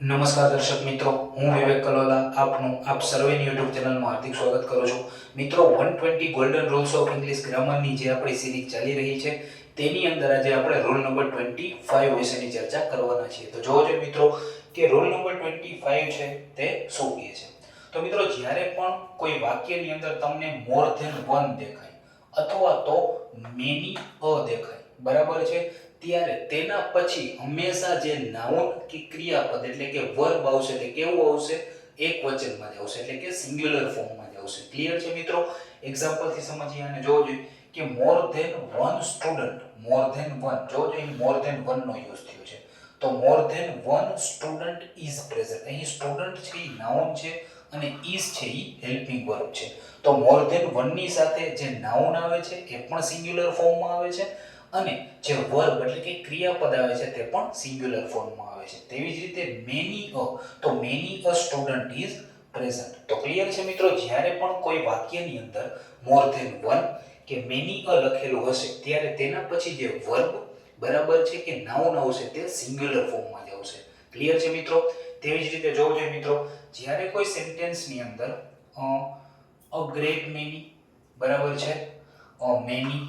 નમસ્કાર દર્શક મિત્રો, હું વિવેક કલોલા આપ સર્વેની યુટ્યુબ ચેનલમાં હાર્દિક સ્વાગત કરું છું. મિત્રો 120 ગોલ્ડન રૂલ્સ ઓફ ઇંગ્લિશ ગ્રામરની જે આપણી સિરીઝ ચાલી રહી છે તેની અંદર આજે આપણે રૂલ નંબર 25 વિશેની ચર્ચા કરવાના છીએ. તો જોજો મિત્રો કે રૂલ નંબર 25 છે તે શું કહે છે. તો મિત્રો જ્યારે પણ કોઈ વાક્યની અંદર તમને મોર ધેન વન દેખાય અથવા તો મેની દેખાય, બરાબર છે, ત્યારે તેના પછી હંમેશા જે નાઉન કે ક્રિયાપદ એટલે કે વર્બ આવશે તે કેવું આવશે? એક વચનમાં જ આવશે, એટલે કે સિંગ્યુલર ફોર્મમાં જ આવશે. ક્લિયર છે મિત્રો? એક્ઝામ્પલ થી સમજીએ અને જોવો જોઈએ કે more than one student, more than one, જોવો જોઈએ મોર ધેન વન નો યુઝ થયો છે. તો more than one student is present. અહીં સ્ટુડન્ટ છે એ નાઉન છે અને ઇઝ છે એ હેલ્પિંગ વર્બ છે. તો મોર ધેન વન ની સાથે જે નાઉન આવે છે એ પણ સિંગ્યુલર ફોર્મમાં આવે છે અને જે વર્બ એટલે કે ક્રિયાપદ આવે છે તે પણ સિંગ્યુલર ફોર્મમાં આવે છે. તેવી જ રીતે મેની તો many a student is present. તો ક્લિયર છે મિત્રો? જ્યારે પણ કોઈ વાક્યની અંદર મોર ધેન વન કે મેની અ લખેલું હશે ત્યારે તેના પછી જે વર્બ, બરાબર છે, કે નાઉન આવશે તે સિંગ્યુલર ફોર્મમાં જ આવશે. ક્લિયર છે મિત્રો? તેવી જ રીતે જોવું જોઈએ મિત્રો, જ્યારે કોઈ સેન્ટેન્સની અંદર અ ગ્રેટ મેની, બરાબર છે, many,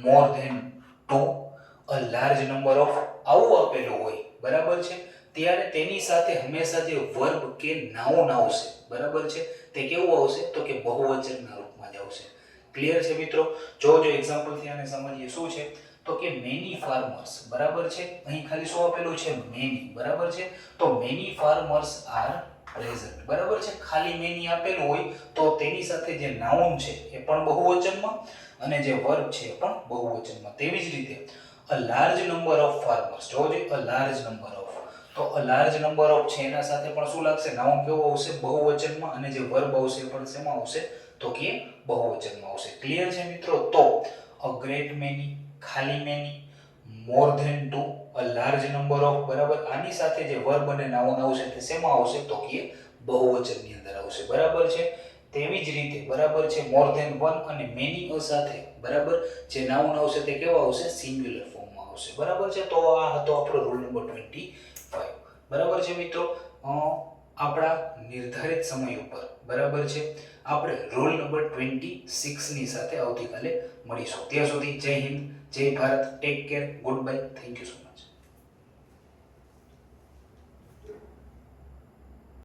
more than two, a large number of આવું આપેલું હોય, બરાબર છે, ત્યારે તેની સાથે હંમેશા જે વર્બ કે નાઉન આવશે, બરાબર છે, તે કેવું આવશે? તો કે બહુવચનના રૂપમાં જ આવશે. ક્લિયર છે મિત્રો? જો એક્ઝામ્પલ થી આને સમજીએ. શું છે? તો કે મેની ફાર્મર્સ, બરાબર છે, અહીં ખાલી શું આપેલું છે? મેની, બરાબર છે, તો મેની ફાર્મર્સ આર પ્રેઝન્ટ, બરાબર છે. ખાલી મેની આપેલું હોય તો તેની સાથે જે નાઉન છે એ પણ બહુવચનમાં અને જે વર્બ છે એ પણ બહુવચનમાં. તેવી જ રીતે અ લાર્જ નંબર ઓફ ફાર્મર્સ, જોજો અ લાર્જ નંબર ઓફ, તો અ લાર્જ નંબર ઓફ છે એના સાથે પણ શું લાગશે? નાઉન કેવું આવશે? બહુવચનમાં અને જે વર્બ આવશે એ પણ શેમાં આવશે? તો કે બહુવચનમાં આવશે. ક્લિયર છે મિત્રો? તો અ ગ્રેટ મેની, ખાલી many, more than two, a large number of, બરાબર, આની સાથે જે વર્બ અને નાઉન આવશે તે શેમાં આવશે? તો કે બહુવચનની અંદર આવશે. બરાબર છે. તેવી જ રીતે, બરાબર છે, મોર ધેન વન અને મેની અ સાથે, બરાબર, જે નાઉન આવશે તે કેવો આવશે? સિંગ્યુલર ફોર્મમાં આવશે. બરાબર છે. તો આ હતો આપણો રૂલ નંબર 25. બરાબર છે મિત્રો? આપણા નિર્ધારિત સમય ઉપર, બરાબર છે, આપણે રૂલ નંબર 26 ની સાથે આવતીકાલે મળીશું. ત્યાં સુધી જય હિન્દ, જય Bharat, take care, good bye, thank you so much.